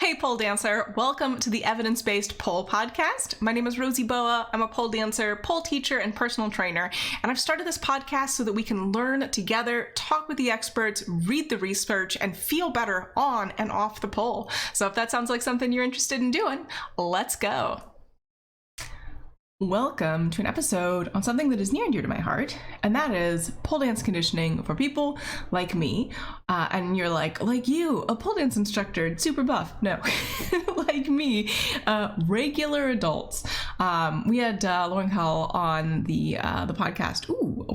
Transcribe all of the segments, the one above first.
Hey pole dancer, welcome to the Evidence-Based Pole Podcast. My name is Rosie Boa. I'm a pole dancer, pole teacher, and personal trainer, and I've started this podcast so that we can learn together, talk with the experts, read the research, and feel better on and off the pole. So if that sounds like something you're interested in doing, let's go. Welcome to an episode on something that is near and dear to my heart, and that is pole dance conditioning for people like me. And you're like you, a pole dance instructor, super buff. No, like me, regular adults. We had Lauren Cowell on the podcast,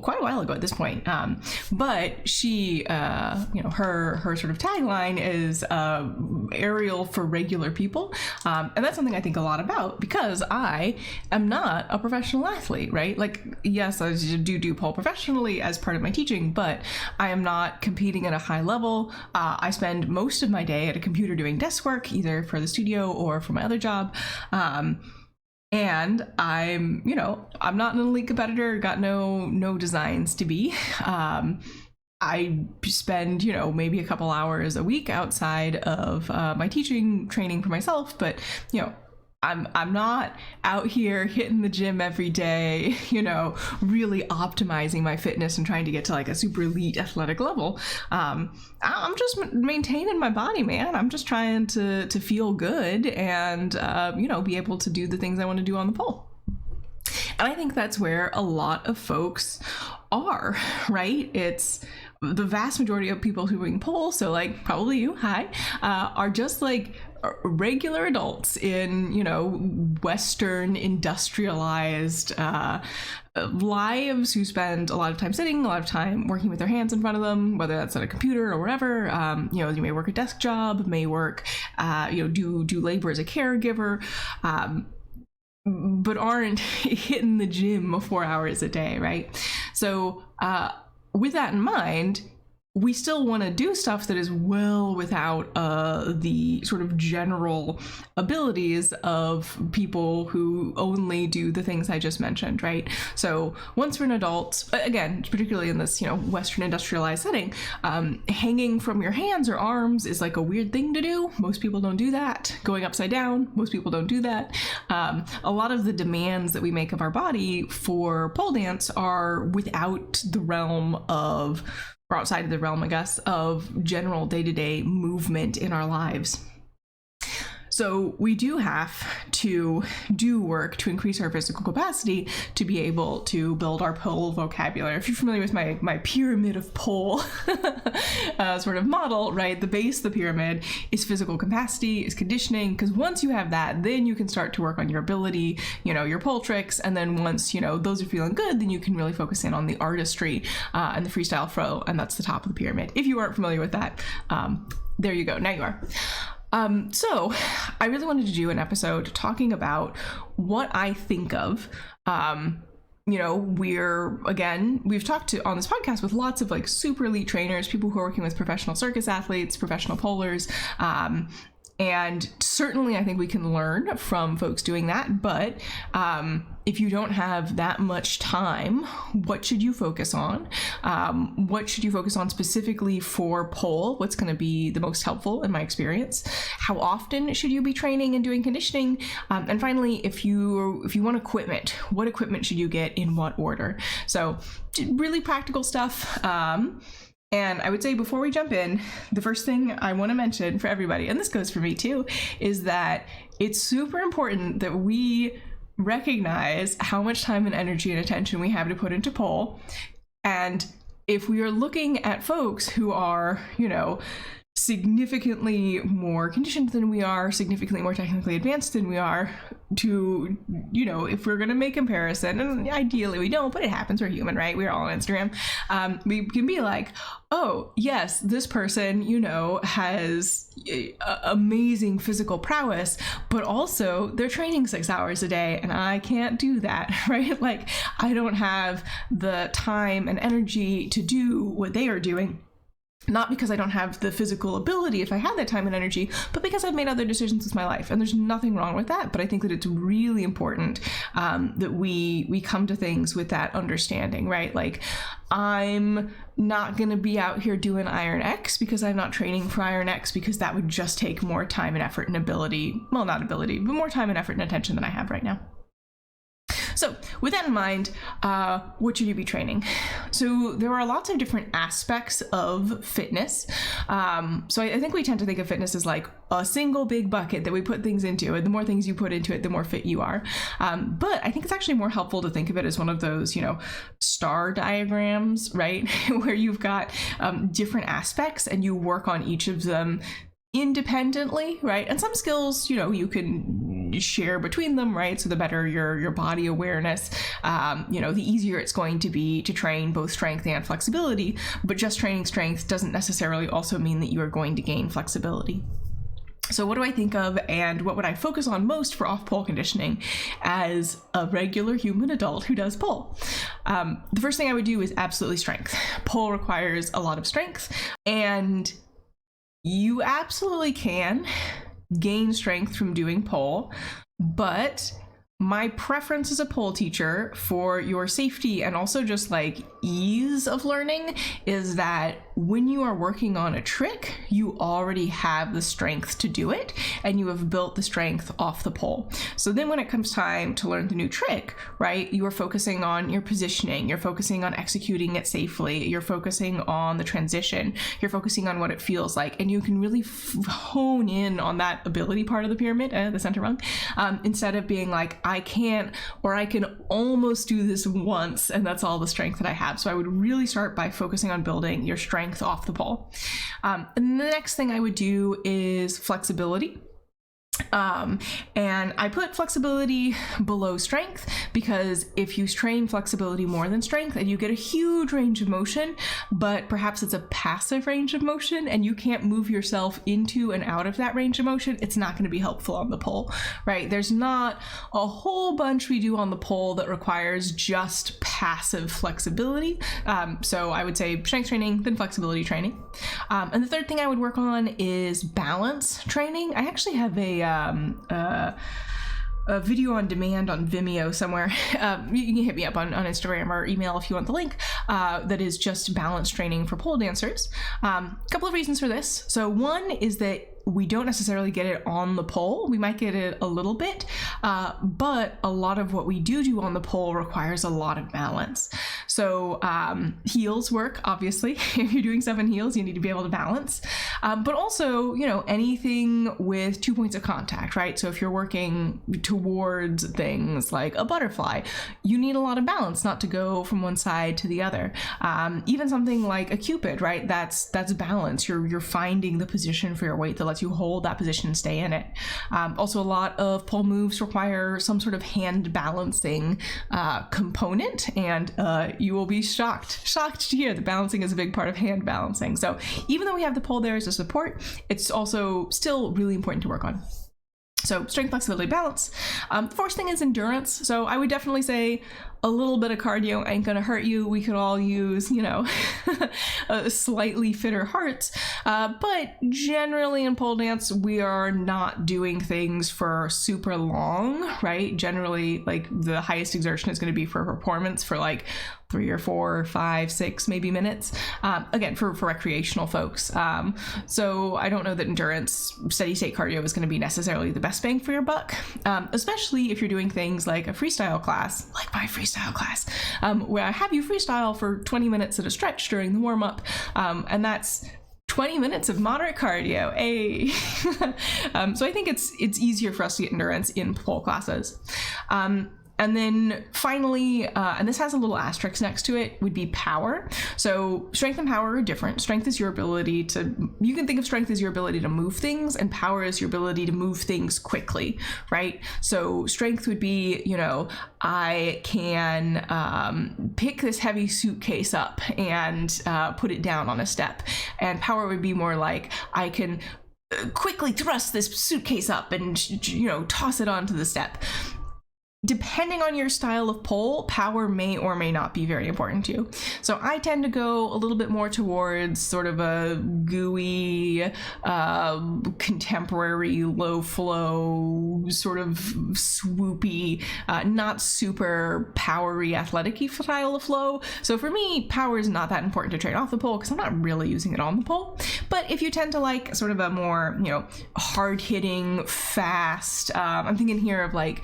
quite a while ago at this point. But she, her sort of tagline is aerial for regular people. And that's something I think a lot about because I am not a professional athlete, right? Like, yes, I do pole professionally as part of my teaching, but I am not competing at a high level. I spend most of my day at a computer doing desk work, either for the studio or for my other job. And I'm not an elite competitor, got no designs to be. I spend, maybe a couple hours a week outside of my teaching training for myself, but, I'm not out here hitting the gym every day, really optimizing my fitness and trying to get to like a super elite athletic level. I'm just maintaining my body, man. I'm just trying to feel good and, be able to do the things I want to do on the pole. And I think that's where a lot of folks are, right? It's the vast majority of people who bring pole, so like probably you, are just like regular adults in, Western industrialized lives who spend a lot of time sitting, a lot of time working with their hands in front of them, whether that's at a computer or whatever. You may work a desk job, may work, do labor as a caregiver, but aren't hitting the gym 4 hours a day, right? So with that in mind, we still want to do stuff that is well without the sort of general abilities of people who only do the things I just mentioned, right? So once we're an adult, again, particularly in this, Western industrialized setting, hanging from your hands or arms is like a weird thing to do. Most people don't do that. Going upside down, most people don't do that. A lot of the demands that we make of our body for pole dance are without the realm of, or outside of the realm, I guess, of general day-to-day movement in our lives. So we do have to do work to increase our physical capacity to be able to build our pole vocabulary. If you're familiar with my pyramid of pole sort of model, right? The base of the pyramid is physical capacity, is conditioning, because once you have that, then you can start to work on your ability, your pole tricks. And then once, those are feeling good, then you can really focus in on the artistry and the freestyle throw. And that's the top of the pyramid. If you aren't familiar with that, there you go. Now you are. So I really wanted to do an episode talking about what I think of, we've talked on this podcast with lots of like super elite trainers, people who are working with professional circus athletes, professional polers, and certainly I think we can learn from folks doing that. But if you don't have that much time, what should you focus on? What should you focus on specifically for pole? What's going to be the most helpful in my experience? How often should you be training and doing conditioning? And finally, if you want equipment, what equipment should you get in what order? So really practical stuff. And I would say before we jump in, the first thing I want to mention for everybody, and this goes for me too, is that it's super important that we recognize how much time and energy and attention we have to put into pole. And if we are looking at folks who are, significantly more conditioned than we are, significantly more technically advanced than we are, to, if we're going to make comparison, and ideally we don't, but it happens, we're human, right? We're all on Instagram. We can be like, oh, yes, this person, has amazing physical prowess, but also they're training 6 hours a day, and I can't do that, right? Like, I don't have the time and energy to do what they are doing. Not because I don't have the physical ability if I had that time and energy, but because I've made other decisions with my life. And there's nothing wrong with that. But I think that it's really important that we come to things with that understanding, right? Like, I'm not going to be out here doing Iron X because I'm not training for Iron X, because that would just take more time and effort and ability. Well, not ability, but more time and effort and attention than I have right now. So with that in mind, what should you be training? So there are lots of different aspects of fitness. So I think we tend to think of fitness as like a single big bucket that we put things into, and the more things you put into it, the more fit you are. But I think it's actually more helpful to think of it as one of those, star diagrams, right? Where you've got different aspects and you work on each of them independently, right? And some skills, you can share between them, right? So the better your body awareness, the easier it's going to be to train both strength and flexibility. But just training strength doesn't necessarily also mean that you are going to gain flexibility. So what do I think of, and what would I focus on most for off-pole conditioning as a regular human adult who does pole? The first thing I would do is absolutely strength. Pole requires a lot of strength, and you absolutely can gain strength from doing pole, but my preference as a pole teacher for your safety and also just like ease of learning is that when you are working on a trick, you already have the strength to do it, and you have built the strength off the pole. So then when it comes time to learn the new trick, right, you are focusing on your positioning, you're focusing on executing it safely, you're focusing on the transition, you're focusing on what it feels like, and you can really hone in on that ability part of the pyramid, the center rung, instead of being like, I can't, or I can almost do this once, and that's all the strength that I have. So I would really start by focusing on building your strength off the pole. And the next thing I would do is flexibility. And I put flexibility below strength because if you train flexibility more than strength and you get a huge range of motion, but perhaps it's a passive range of motion and you can't move yourself into and out of that range of motion, it's not going to be helpful on the pole, right? There's not a whole bunch we do on the pole that requires just passive flexibility. So I would say strength training, then flexibility training. And the third thing I would work on is balance training. I actually have a video on demand on Vimeo somewhere. You can hit me up on Instagram or email if you want the link. That is just balance training for pole dancers. A couple of reasons for this. So one is that we don't necessarily get it on the pole. We might get it a little bit, but a lot of what we do on the pole requires a lot of balance. So heels work, obviously. If you're doing stuff in heels, you need to be able to balance. But also, anything with 2 points of contact, right? So if you're working towards things like a butterfly, you need a lot of balance not to go from one side to the other. Even something like a cupid, right? That's balance. You're finding the position for your weight that lets you hold that position and stay in it. Also, a lot of pole moves require some sort of hand balancing component, and you will be shocked to hear that balancing is a big part of hand balancing. So even though we have the pole there as a support, it's also still really important to work on. So strength, flexibility, balance. Fourth thing is endurance. So I would definitely say a little bit of cardio ain't gonna hurt you. We could all use, slightly fitter hearts. But generally in pole dance, we are not doing things for super long, right? Generally, like the highest exertion is gonna be for performance for like 3 or 4 or 5, 6 maybe minutes. Again, for recreational folks. So I don't know that endurance, steady state cardio is going to be necessarily the best bang for your buck, especially if you're doing things like a freestyle class, like my freestyle class, where I have you freestyle for 20 minutes at a stretch during the warm up. And that's 20 minutes of moderate cardio. So I think it's easier for us to get endurance in pole classes. And then finally, and this has a little asterisk next to it, would be power. So strength and power are different. Strength is your ability you can think of strength as your ability to move things, and power is your ability to move things quickly, right? So strength would be, I can pick this heavy suitcase up and put it down on a step. And power would be more like, I can quickly thrust this suitcase up and, toss it onto the step. depending on your style of pole, power may or may not be very important to you. So I tend to go a little bit more towards sort of a gooey, contemporary, low flow, sort of swoopy, not super powery, athletic-y style of flow. So for me, power is not that important to train off the pole because I'm not really using it on the pole. But if you tend to like sort of a more, hard-hitting, fast, I'm thinking here of like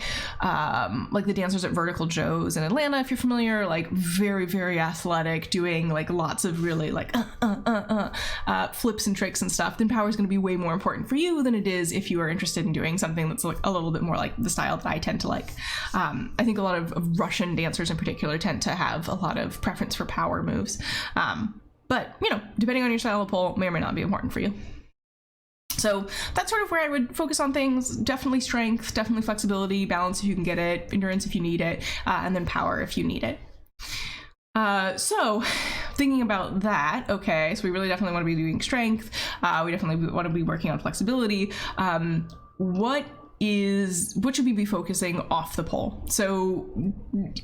the dancers at Vertical Joe's in Atlanta, if you're familiar, like very, very athletic, doing like lots of really like flips and tricks and stuff, then power is going to be way more important for you than it is if you are interested in doing something that's like a little bit more like the style that I tend to like. I think a lot of Russian dancers in particular tend to have a lot of preference for power moves. But, depending on your style of pole, may or may not be important for you. So that's sort of where I would focus on things. Definitely strength, definitely flexibility, balance if you can get it, endurance if you need it, and then power if you need it. So thinking about that, okay, so we really definitely want to be doing strength. We definitely want to be working on flexibility. What should we be focusing off the pole? So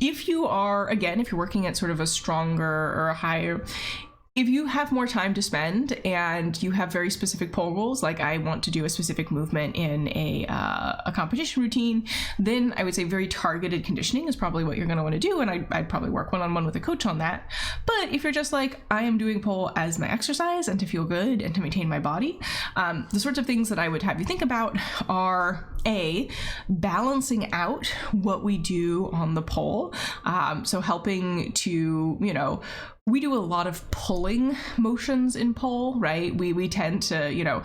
if you're working at sort of a stronger or a higher, if you have more time to spend and you have very specific pole goals, like I want to do a specific movement in a competition routine, then I would say very targeted conditioning is probably what you're going to want to do, and I'd probably work one-on-one with a coach on that. But if you're just like, I am doing pole as my exercise and to feel good and to maintain my body, the sorts of things that I would have you think about are balancing out what we do on the pole. So helping to, we do a lot of pulling motions in pole, right? We tend to,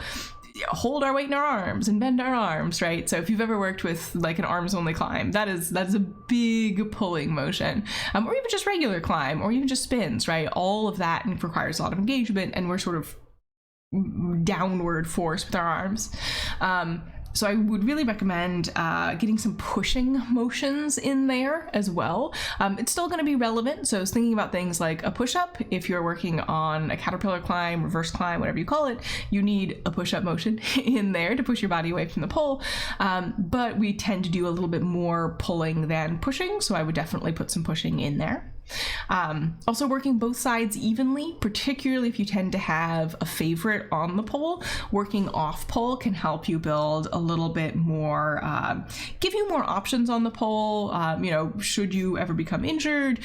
hold our weight in our arms and bend our arms, right? So if you've ever worked with like an arms only climb, that's a big pulling motion, or even just regular climb, or even just spins, right? All of that requires a lot of engagement, and we're sort of downward force with our arms. So I would really recommend getting some pushing motions in there as well. It's still going to be relevant. So I was thinking about things like a push-up. If you're working on a caterpillar climb, reverse climb, whatever you call it, you need a push-up motion in there to push your body away from the pole. But we tend to do a little bit more pulling than pushing. So I would definitely put some pushing in there. Also working both sides evenly, particularly if you tend to have a favorite on the pole. Working off pole can help you build a little bit more, give you more options on the pole. Should you ever become injured,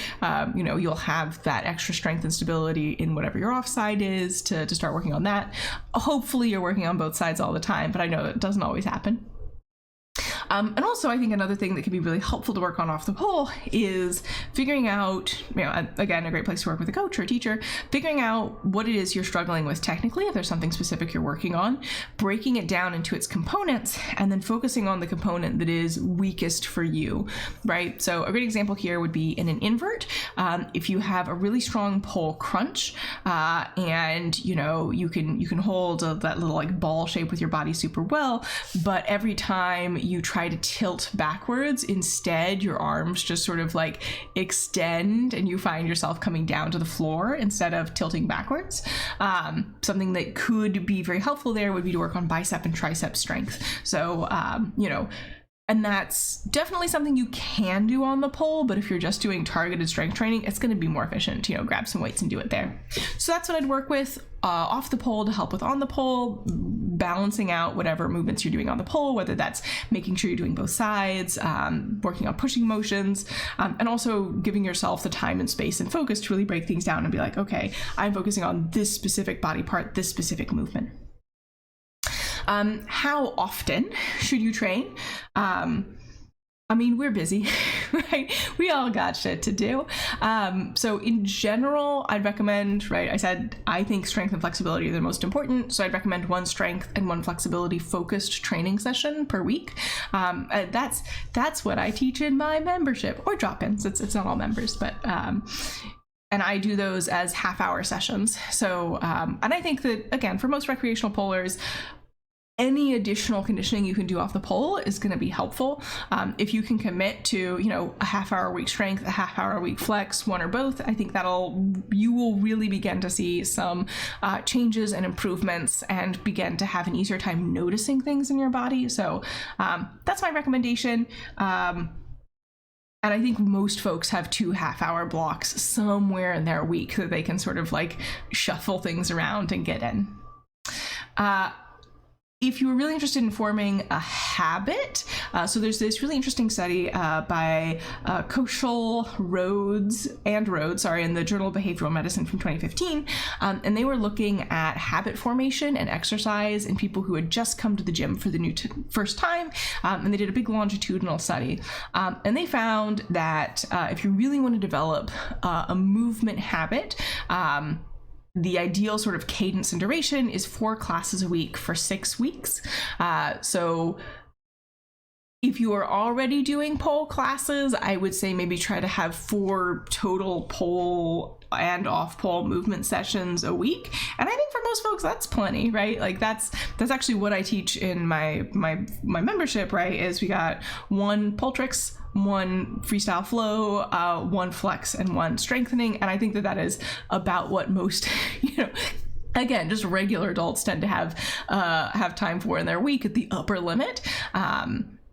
you'll have that extra strength and stability in whatever your offside is to start working on that. Hopefully you're working on both sides all the time, but I know it doesn't always happen. And also, I think another thing that can be really helpful to work on off the pole is figuring out, again, a great place to work with a coach or a teacher, figuring out what it is you're struggling with technically, if there's something specific you're working on, breaking it down into its components, and then focusing on the component that is weakest for you, right? So a great example here would be in an invert. If you have a really strong pole crunch, and you can hold that little like ball shape with your body super well, but every time you try to tilt backwards, instead your arms just sort of like extend and you find yourself coming down to the floor instead of tilting backwards. Something that could be very helpful there would be to work on bicep and tricep strength. So and that's definitely something you can do on the pole, but if you're just doing targeted strength training, it's going to be more efficient, grab some weights and do it there. So that's what I'd work with off the pole to help with on the pole, balancing out whatever movements you're doing on the pole, whether that's making sure you're doing both sides, working on pushing motions, and also giving yourself the time and space and focus to really break things down and be like, okay, I'm focusing on this specific body part, this specific movement. How often should you train? We're busy, right? We all got shit to do. So in general, I'd recommend, right? I think strength and flexibility are the most important. So I'd recommend one strength and one flexibility focused training session per week. That's what I teach in my membership or drop-ins. It's not all members, but, and I do those as half-hour sessions. So, and I think that, again, for most recreational polers, any additional conditioning you can do off the pole is going to be helpful. If you can commit to, a half-hour a week strength, a half-hour a week flex, one or both, I think you will really begin to see some changes and improvements and begin to have an easier time noticing things in your body. So that's my recommendation. And I think most folks have 2 half-hour blocks somewhere in their week that they can sort of like shuffle things around and get in. If you were really interested in forming a habit, so there's this really interesting study by Koshal, Rhodes in the Journal of Behavioral Medicine from 2015, and they were looking at habit formation and exercise in people who had just come to the gym for the first time, and they did a big longitudinal study, and they found that if you really want to develop a movement habit, the ideal sort of cadence and duration is 4 classes a week for 6 weeks. So if you are already doing pole classes, I would say maybe try to have 4 total pole and off pole movement sessions a week. And I think for most folks, that's plenty, right? Like that's actually what I teach in my membership, right? Is we got 1 pole tricks, 1 freestyle flow, 1 flex, and 1 strengthening. And I think that is about what most, again, just regular adults tend to have time for in their week at the upper limit.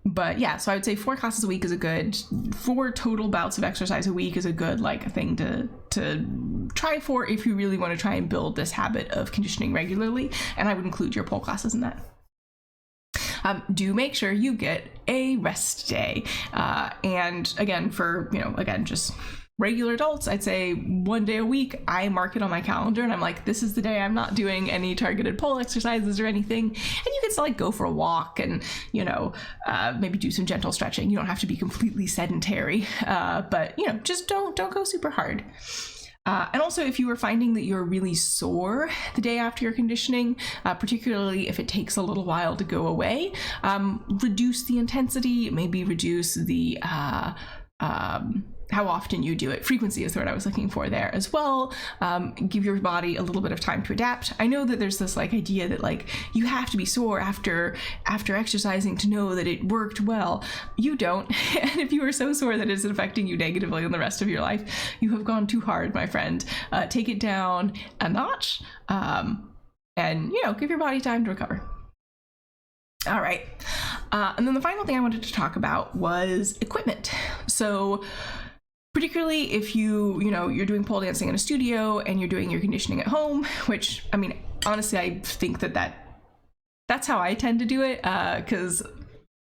But yeah, so I would say 4 classes a week is a good, 4 total bouts of exercise a week is a good thing to try for if you really want to try and build this habit of conditioning regularly. And I would include your pole classes in that. Do make sure you get a rest day. And again, for, just regular adults, I'd say 1 day a week, I mark it on my calendar and I'm like, this is the day I'm not doing any targeted pole exercises or anything. And you can still go for a walk and, maybe do some gentle stretching. You don't have to be completely sedentary, but, just don't go super hard. And also, if you are finding that you're really sore the day after your conditioning, particularly if it takes a little while to go away, reduce the intensity, maybe reduce the how often you do it. Frequency is the word I was looking for there as well. Give your body a little bit of time to adapt. I know that there's this idea that you have to be sore after exercising to know that it worked well. You don't. And if you are so sore that it's affecting you negatively in the rest of your life, you have gone too hard, my friend. Take it down a notch, and give your body time to recover. All right. And then the final thing I wanted to talk about was equipment. So particularly if you're doing pole dancing in a studio and you're doing your conditioning at home, which, honestly, I think that's how I tend to do it, because,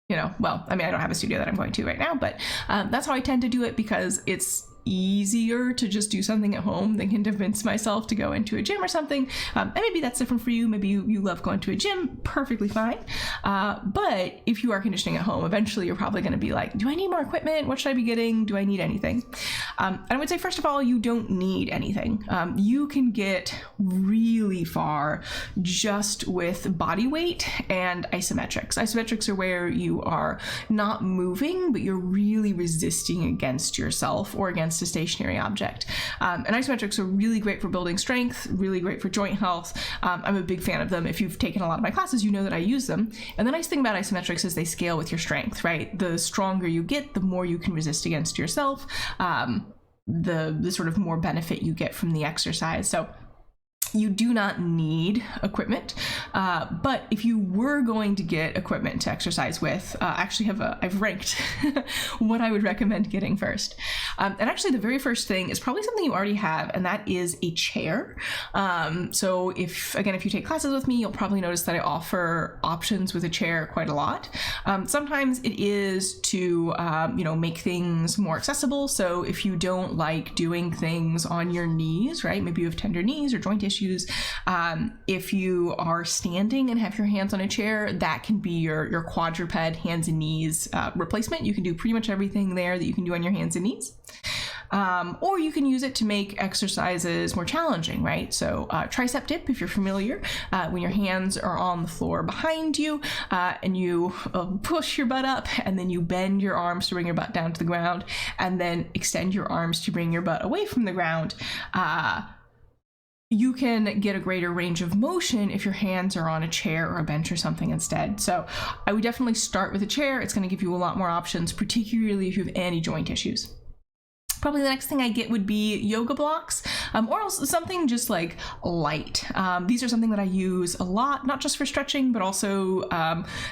I don't have a studio that I'm going to right now, but that's how I tend to do it because it's easier to just do something at home than convince myself to go into a gym or something. And maybe that's different for you. Maybe you love going to a gym, perfectly fine. But if you are conditioning at home, eventually you're probably going to be like, do I need more equipment? What should I be getting? Do I need anything? And I would say, first of all, you don't need anything. You can get really far just with body weight and isometrics. Isometrics are where you are not moving, but you're really resisting against yourself or against a stationary object. And isometrics are really great for building strength, really great for joint health. I'm a big fan of them. If you've taken a lot of my classes, you know that I use them. And the nice thing about isometrics is they scale with your strength, right? The stronger you get, the more you can resist against yourself, the sort of more benefit you get from the exercise. So you do not need equipment, but if you were going to get equipment to exercise with, I've ranked what I would recommend getting first. And actually the very first thing is probably something you already have, and that is a chair. So if you take classes with me, you'll probably notice that I offer options with a chair quite a lot. Sometimes it is to, make things more accessible. So if you don't like doing things on your knees, right? Maybe you have tender knees or joint issues. If you are standing and have your hands on a chair, that can be your quadruped hands and knees replacement. You can do pretty much everything there that you can do on your hands and knees. Or you can use it to make exercises more challenging, right? So tricep dip, if you're familiar, when your hands are on the floor behind you and you push your butt up and then you bend your arms to bring your butt down to the ground and then extend your arms to bring your butt away from the ground. You can get a greater range of motion if your hands are on a chair or a bench or something instead. So I would definitely start with a chair. It's going to give you a lot more options, particularly if you have any joint issues. Probably the next thing I get would be yoga blocks, or else something just light. These are something that I use a lot, not just for stretching, but also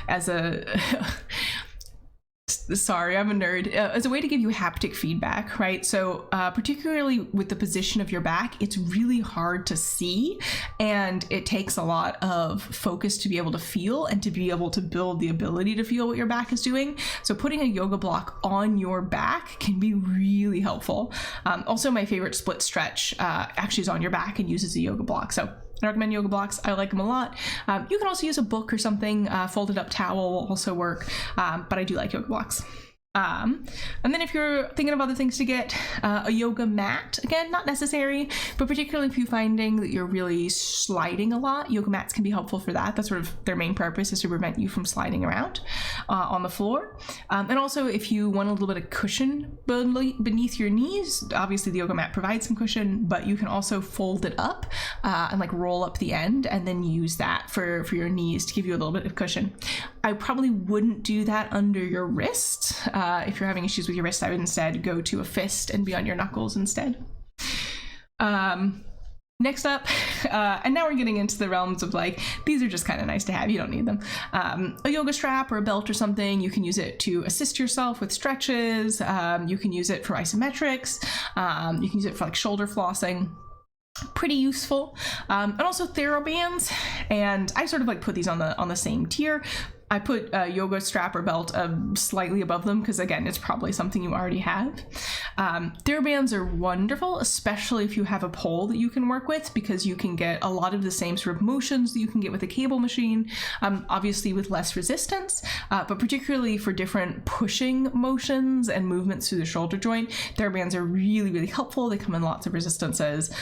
as a sorry, I'm a nerd, as a way to give you haptic feedback, right? So particularly with the position of your back, it's really hard to see, and it takes a lot of focus to be able to feel and to be able to build the ability to feel what your back is doing. So putting a yoga block on your back can be really helpful. Also, my favorite split stretch actually is on your back and uses a yoga block. So I recommend yoga blocks. I like them a lot. You can also use a book or something. Folded up towel will also work, but I do like yoga blocks. And then if you're thinking of other things to get, a yoga mat, again, not necessary, but particularly if you're finding that you're really sliding a lot, yoga mats can be helpful for that. That's sort of their main purpose, is to prevent you from sliding around on the floor. And also if you want a little bit of cushion beneath your knees, obviously the yoga mat provides some cushion, but you can also fold it up and like roll up the end and then use that for your knees to give you a little bit of cushion. I probably wouldn't do that under your wrist. If you're having issues with your wrist, I would instead go to a fist and be on your knuckles instead. Next up, and now we're getting into the realms of like, these are just kind of nice to have, you don't need them. A yoga strap or a belt or something, you can use it to assist yourself with stretches. You can use it for isometrics. You can use it for like shoulder flossing. Pretty useful. And also TheraBands, and I sort of like put these on the same tier. I put a yoga strap or belt slightly above them because, again, it's probably something you already have. TheraBands are wonderful, especially if you have a pole that you can work with, because you can get a lot of the same sort of motions that you can get with a cable machine, obviously with less resistance, but particularly for different pushing motions and movements through the shoulder joint. TheraBands are really, really helpful. They come in lots of resistances.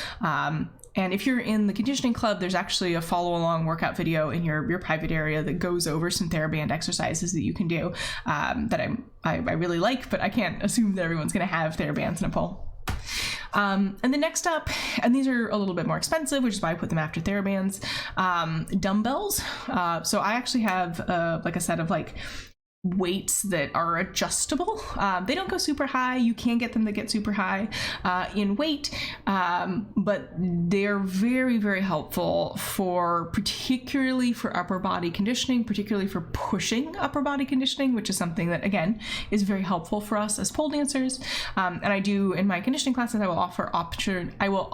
And if you're in the conditioning club, there's actually a follow-along workout video in your private area that goes over some TheraBand exercises that you can do that I really like, but I can't assume that everyone's going to have TheraBands in a pole. And then next up, and these are a little bit more expensive, which is why I put them after TheraBands, dumbbells. So I actually have like a set of like weights that are adjustable. They don't go super high. You can get them to get super high in weight, but they're very, very helpful particularly for upper body conditioning, particularly for pushing upper body conditioning, which is something that, again, is very helpful for us as pole dancers. And I do, in my conditioning classes, I will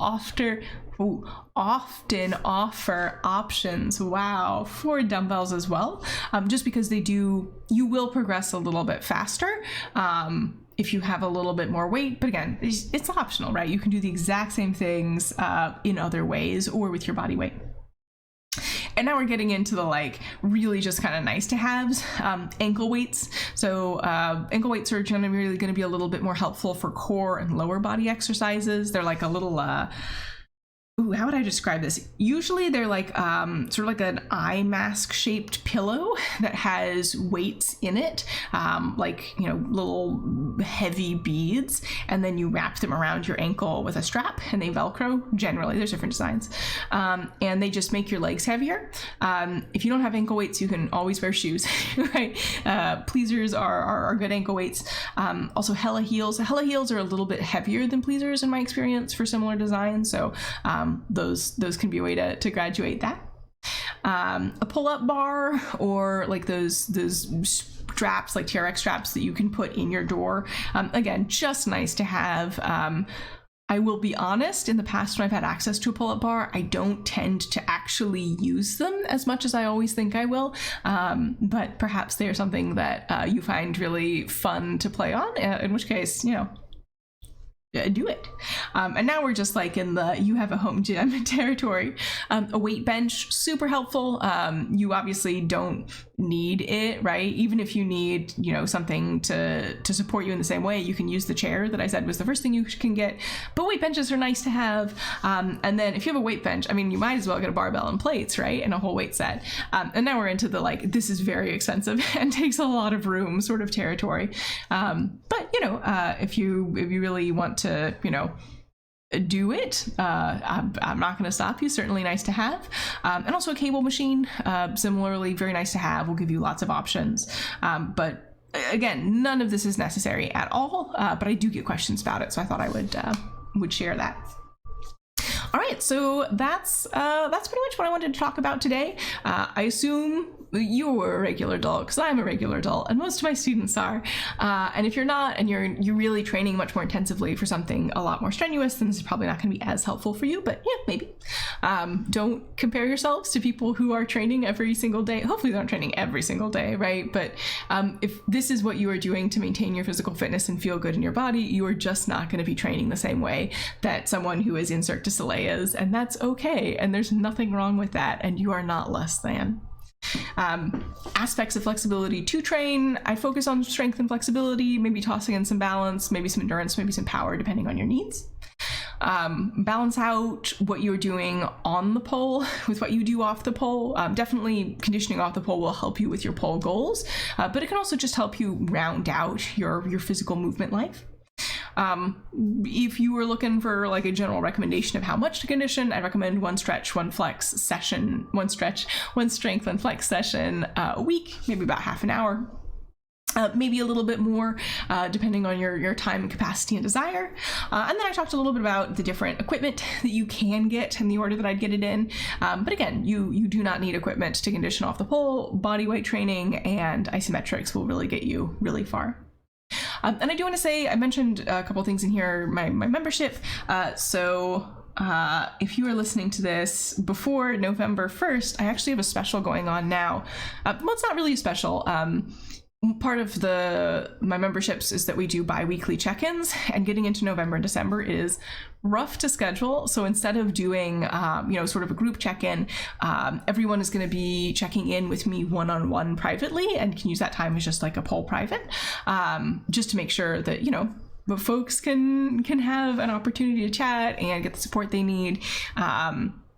often offer options, for dumbbells as well, just because you will progress a little bit faster if you have a little bit more weight, but again, it's optional, right? You can do the exact same things in other ways or with your body weight. And now we're getting into the like really just kind of nice to haves, ankle weights. So ankle weights are generally going to be a little bit more helpful for core and lower body exercises. They're like a little how would I describe this? Usually they're like sort of like an eye mask shaped pillow that has weights in it, like, you know, little heavy beads, and then you wrap them around your ankle with a strap and they Velcro. Generally, there's different designs, and they just make your legs heavier. If you don't have ankle weights, you can always wear shoes, right? Pleasers are good ankle weights. Also Hella heels. Hella heels are a little bit heavier than pleasers in my experience for similar designs, so those can be a way to graduate that. A pull-up bar, or like those straps, like TRX straps that you can put in your door. Again, just nice to have. I will be honest, in the past when I've had access to a pull-up bar, I don't tend to actually use them as much as I always think I will, but perhaps they're something that you find really fun to play on, in which case, you know, do it. And now we're just like in the you have a home gym territory. A weight bench, super helpful. You obviously don't need it, right? Even if you need, you know, something to support you in the same way, you can use the chair that I said was the first thing you can get. But weight benches are nice to have. And then if you have a weight bench, I mean, you might as well get a barbell and plates, right? And a whole weight set. And now we're into the like, this is very expensive and takes a lot of room sort of territory. But you know, if you really want to, you know, do it, I'm not going to stop you. Certainly nice to have. And also a cable machine, similarly very nice to have, will give you lots of options. But again, none of this is necessary at all, but I do get questions about it, so I thought I would share that. All right, so that's pretty much what I wanted to talk about today. I assume you're a regular adult, because I'm a regular adult, and most of my students are. And if you're not, and you're really training much more intensively for something a lot more strenuous, then this is probably not going to be as helpful for you, but yeah, maybe. Don't compare yourselves to people who are training every single day. Hopefully they're not training every single day, right? But if this is what you are doing to maintain your physical fitness and feel good in your body, you are just not going to be training the same way that someone who is in Cirque du Soleil is, and that's okay, and there's nothing wrong with that, and you are not less than. Aspects of flexibility to train, I focus on strength and flexibility, maybe tossing in some balance, maybe some endurance, maybe some power, depending on your needs. Balance out what you're doing on the pole with what you do off the pole. Definitely conditioning off the pole will help you with your pole goals, but it can also just help you round out your physical movement life. If you were looking for like a general recommendation of how much to condition, I'd recommend one stretch, one flex session, one strength, one flex session a week, maybe about half an hour. Maybe a little bit more, depending on your time, capacity, and desire. And then I talked a little bit about the different equipment that you can get in the order that I'd get it in. But again, you do not need equipment to condition off the pole. Body weight training and isometrics will really get you really far. And I do want to say, I mentioned a couple things in here, my membership. So if you are listening to this before November 1st, I actually have a special going on now. Well, it's not really a special. Part of my memberships is that we do bi-weekly check-ins, and getting into November and December is rough to schedule. So instead of doing, sort of a group check-in, everyone is going to be checking in with me one-on-one privately, and can use that time as just like a pole private, just to make sure that, the folks can have an opportunity to chat and get the support they need.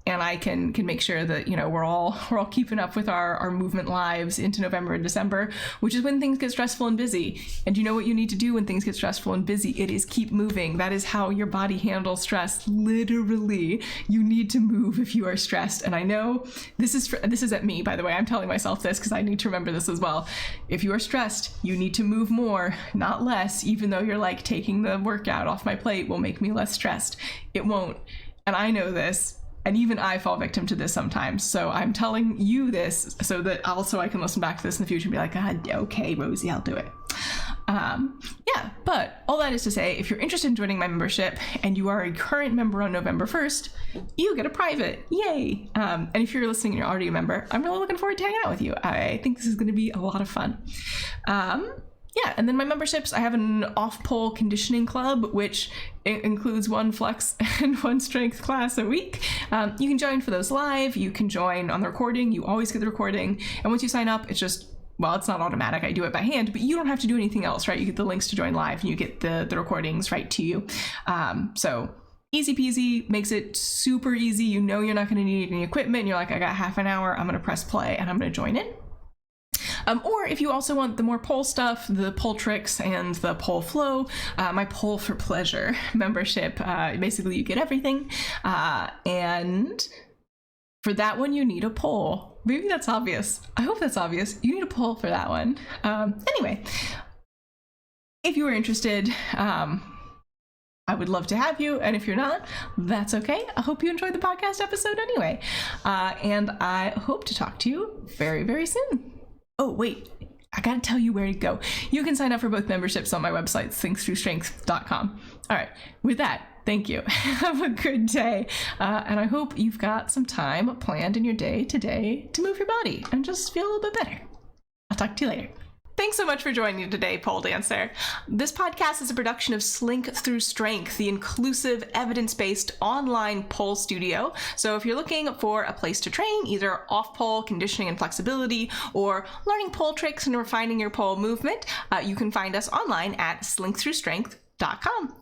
And I can make sure that, we're all keeping up with our movement lives into November and December, which is when things get stressful and busy. And you know what you need to do when things get stressful and busy? It is keep moving. That is how your body handles stress. Literally, you need to move if you are stressed. And I know this is at me, by the way. I'm telling myself this because I need to remember this as well. If you are stressed, you need to move more, not less, even though you're like, taking the workout off my plate will make me less stressed. It won't. And I know this. And even I fall victim to this sometimes. So I'm telling you this so that also I can listen back to this in the future and be like, okay, Rosie, I'll do it. But all that is to say, if you're interested in joining my membership and you are a current member on November 1st, you get a private. Yay. And if you're listening and you're already a member, I'm really looking forward to hanging out with you. I think this is going to be a lot of fun. And then my memberships, I have an off-pole conditioning club, which includes one flex and one strength class a week. You can join for those live. You can join on the recording. You always get the recording. And once you sign up, it's just, well, it's not automatic. I do it by hand, but you don't have to do anything else, right? You get the links to join live and you get the recordings right to you. So easy peasy, makes it super easy. You're not going to need any equipment. You're like, I got half an hour. I'm going to press play and I'm going to join in. Or if you also want the more pole stuff, the pole tricks and the pole flow, my Pole for Pleasure membership, basically you get everything. And for that one, you need a pole. Maybe that's obvious. I hope that's obvious. You need a pole for that one. Anyway, if you are interested, I would love to have you. And if you're not, that's okay. I hope you enjoyed the podcast episode anyway. And I hope to talk to you very, very soon. Oh, wait, I gotta tell you where to go. You can sign up for both memberships on my website, thinksthroughstrength.com. All right, with that, thank you. Have a good day. And I hope you've got some time planned in your day today to move your body and just feel a little bit better. I'll talk to you later. Thanks so much for joining today, Pole Dancer. This podcast is a production of Slink Through Strength, the inclusive, evidence-based online pole studio. So if you're looking for a place to train, either off-pole conditioning and flexibility, or learning pole tricks and refining your pole movement, you can find us online at slinkthroughstrength.com.